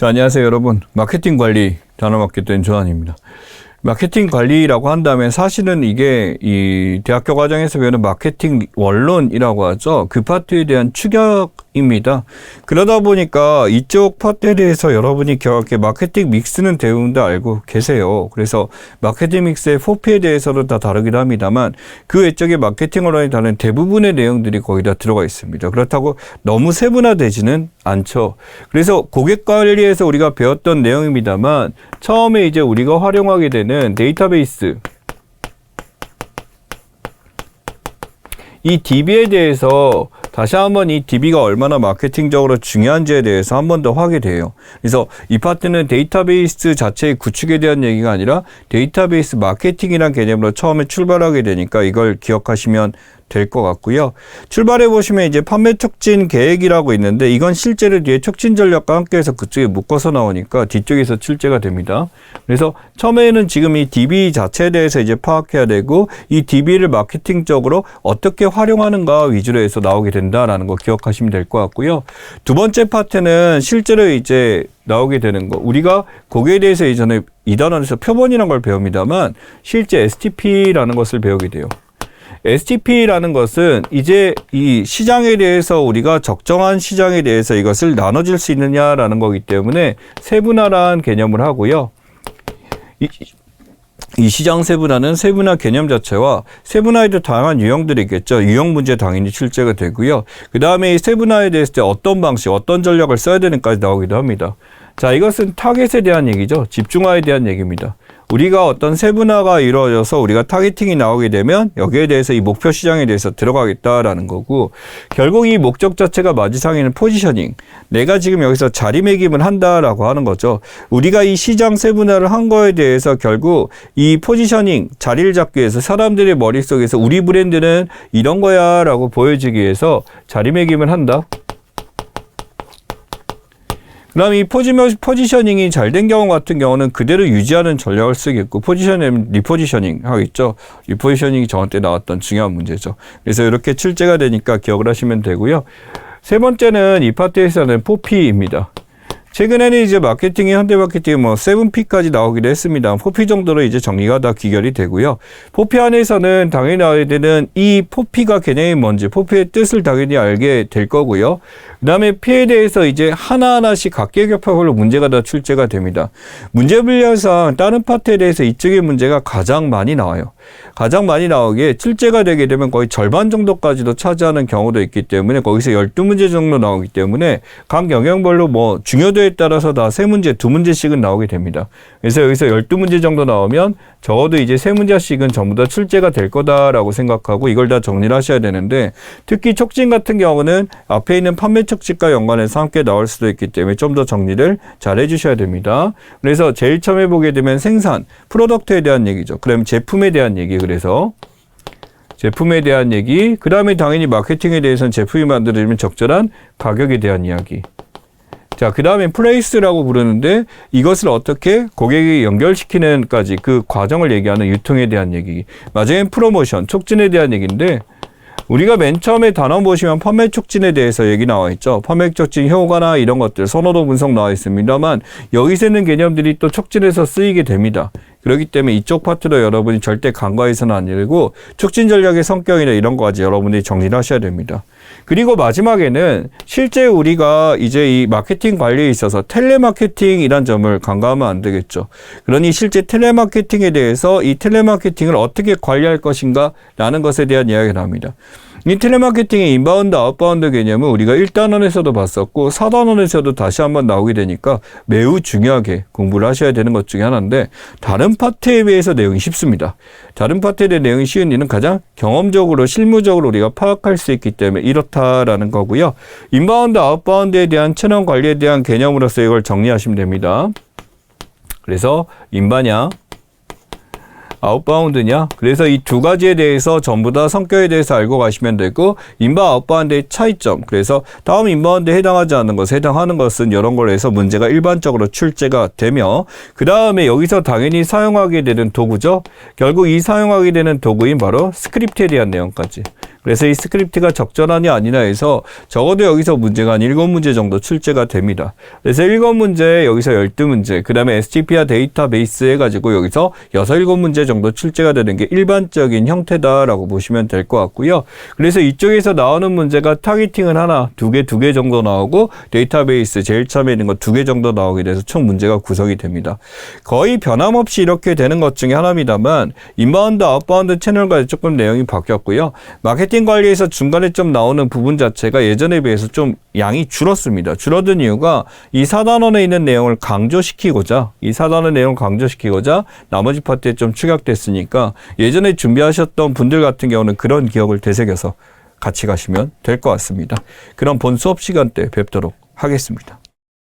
자, 안녕하세요, 여러분. 마케팅 관리 단어 맡게 된 조한입니다. 마케팅 관리라고 한다면 사실은 이게 이 대학교 과정에서 배우는 마케팅 원론이라고 하죠. 그 파트에 대한 축약입니다. 그러다 보니까 이쪽 파트에 대해서 여러분이 기억하게 마케팅 믹스는 대부분도 알고 계세요. 그래서 마케팅 믹스의 4P에 대해서도 다 다르기도 합니다만 그 외적의 마케팅 원론이 다른 대부분의 내용들이 거의 다 들어가 있습니다. 그렇다고 너무 세분화되지는 않죠. 그래서 고객 관리에서 우리가 배웠던 내용입니다만 처음에 이제 우리가 활용하게 되는 데이터베이스, 이 DB에 대해서 다시 한번 이 DB가 얼마나 마케팅적으로 중요한지에 대해서 한 번 더 하게 돼요. 그래서 이 파트는 데이터베이스 자체의 구축에 대한 얘기가 아니라 데이터베이스 마케팅이라는 개념으로 처음에 출발하게 되니까 이걸 기억하시면 될 것 같고요. 출발해 보시면 이제 판매 촉진 계획이라고 있는데 이건 실제로 뒤에 촉진 전략과 함께해서 그쪽에 묶어서 나오니까 뒤쪽에서 출제가 됩니다. 그래서 처음에는 지금 이 DB 자체에 대해서 이제 파악해야 되고 이 DB를 마케팅적으로 어떻게 활용하는가 위주로 해서 나오게 된다라는 거 기억하시면 될 것 같고요. 두 번째 파트는 실제로 이제 나오게 되는 거. 우리가 고객에 대해서 이전에 이 단원에서 표본이라는 걸 배웁니다만 실제 STP라는 것을 배우게 돼요. STP라는 것은 이제 이 시장에 대해서 우리가 적정한 시장에 대해서 이것을 나눠줄 수 있느냐라는 거기 때문에 세분화라는 개념을 하고요. 이 시장 세분화는 세분화 개념 자체와 세분화에도 다양한 유형들이 있겠죠. 유형 문제 당연히 출제가 되고요. 그 다음에 이 세분화에 대해서 어떤 방식, 어떤 전략을 써야 되는까지 나오기도 합니다. 자, 이것은 타겟에 대한 얘기죠. 집중화에 대한 얘기입니다. 우리가 어떤 세분화가 이루어져서 우리가 타겟팅이 나오게 되면 여기에 대해서 이 목표 시장에 대해서 들어가겠다라는 거고, 결국 이 목적 자체가 마지상에는 포지셔닝, 내가 지금 여기서 자리매김을 한다라고 하는 거죠. 우리가 이 시장 세분화를 한 거에 대해서 결국 이 포지셔닝, 자리를 잡기 위해서 사람들의 머릿속에서 우리 브랜드는 이런 거야 라고 보여주기 위해서 자리매김을 한다. 그다음 이 포지셔닝이 잘 된 경우 같은 경우는 그대로 유지하는 전략을 쓰겠고, 포지셔닝, 리포지셔닝 하겠죠. 리포지셔닝이 저번 때 나왔던 중요한 문제죠. 그래서 이렇게 출제가 되니까 기억을 하시면 되고요. 세 번째는 이 파트에서는 4P입니다. 최근에는 이제 마케팅이 현대 마케팅이 7P까지 나오기도 했습니다. 4P 정도로 이제 정리가 다 귀결이 되고요. 4P 안에서는 당연히 나와야 되는 이 4P가 개념이 뭔지, 4P의 뜻을 당연히 알게 될 거고요. 그 다음에 P에 대해서 이제 하나하나씩 각계 격파별로 문제가 다 출제가 됩니다. 문제 분류상 다른 파트에 대해서 이쪽의 문제가 가장 많이 나와요. 가장 많이 나오게 출제가 되게 되면 거의 절반 정도까지도 차지하는 경우도 있기 때문에 거기서 12문제 정도 나오기 때문에 각 영역별로 중요도에 따라서 다 3문제, 2문제씩은 나오게 됩니다. 그래서 여기서 12문제 정도 나오면 적어도 이제 3문제씩은 전부 다 출제가 될 거다라고 생각하고 이걸 다 정리를 하셔야 되는데, 특히 촉진 같은 경우는 앞에 있는 판매 촉진과 연관해서 함께 나올 수도 있기 때문에 좀 더 정리를 잘 해주셔야 됩니다. 그래서 제일 처음에 보게 되면 생산, 프로덕트에 대한 얘기죠. 그럼 제품에 대한 얘기, 그래서 제품에 대한 얘기, 그 다음에 당연히 마케팅에 대해서는 제품이 만들어지면 적절한 가격에 대한 이야기. 자, 그 다음에 플레이스라고 부르는데 이것을 어떻게 고객이 연결시키는까지 그 과정을 얘기하는 유통에 대한 얘기. 마지막엔 프로모션, 촉진에 대한 얘기인데, 우리가 맨 처음에 단원 보시면 판매 촉진에 대해서 얘기 나와 있죠. 판매 촉진 효과나 이런 것들, 선호도 분석 나와 있습니다만 여기서 있는 개념들이 또 촉진에서 쓰이게 됩니다. 그렇기 때문에 이쪽 파트도 여러분이 절대 간과해서는 안 되고 촉진 전략의 성격이나 이런 거까지 여러분들이 정리를 하셔야 됩니다. 그리고 마지막에는 실제 우리가 이제 이 마케팅 관리에 있어서 텔레마케팅이란 점을 간과하면 안 되겠죠. 그러니 실제 텔레마케팅에 대해서 이 텔레마케팅을 어떻게 관리할 것인가 라는 것에 대한 이야기가 나옵니다. 이 텔레마케팅의 인바운드, 아웃바운드 개념은 우리가 1단원에서도 봤었고 4단원에서도 다시 한번 나오게 되니까 매우 중요하게 공부를 하셔야 되는 것 중에 하나인데, 다른 파트에 비해서 내용이 쉽습니다. 다른 파트에 대한 내용이 쉬운 이유는 가장 경험적으로 실무적으로 우리가 파악할 수 있기 때문에 이렇다라는 거고요. 인바운드, 아웃바운드에 대한 채널 관리에 대한 개념으로서 이걸 정리하시면 됩니다. 그래서 인바냐 아웃바운드냐? 그래서 이 두 가지에 대해서 전부 다 성격에 대해서 알고 가시면 되고, 인바 아웃바운드의 차이점, 그래서 다음 인바운드에 해당하지 않는 것, 해당하는 것은 이런 걸로 해서 문제가 일반적으로 출제가 되며, 그 다음에 여기서 당연히 사용하게 되는 도구죠. 결국 이 사용하게 되는 도구인 바로 스크립트에 대한 내용까지. 그래서 이 스크립트가 적절하냐 아니냐 해서 적어도 여기서 문제가 한 7문제 정도 출제가 됩니다. 그래서 7문제, 여기서 12문제, 그 다음에 STP와 데이터베이스 해가지고 여기서 6, 7문제 정도 출제가 되는 게 일반적인 형태다라고 보시면 될 것 같고요. 그래서 이쪽에서 나오는 문제가 타겟팅은 하나, 두 개 정도 나오고 데이터베이스 제일 처음에 있는 거 2개 정도 나오게 돼서 총 문제가 구성이 됩니다. 거의 변함없이 이렇게 되는 것 중에 하나입니다만 인바운드, 아웃바운드 채널과 조금 내용이 바뀌었고요. 마케팅 관리에서 중간에 좀 나오는 부분 자체가 예전에 비해서 좀 양이 줄었습니다. 줄어든 이유가 이 4단원에 있는 내용을 강조시키고자 나머지 파트에 좀 축약됐으니까 예전에 준비하셨던 분들 같은 경우는 그런 기억을 되새겨서 같이 가시면 될 것 같습니다. 그럼 본 수업 시간 때 뵙도록 하겠습니다.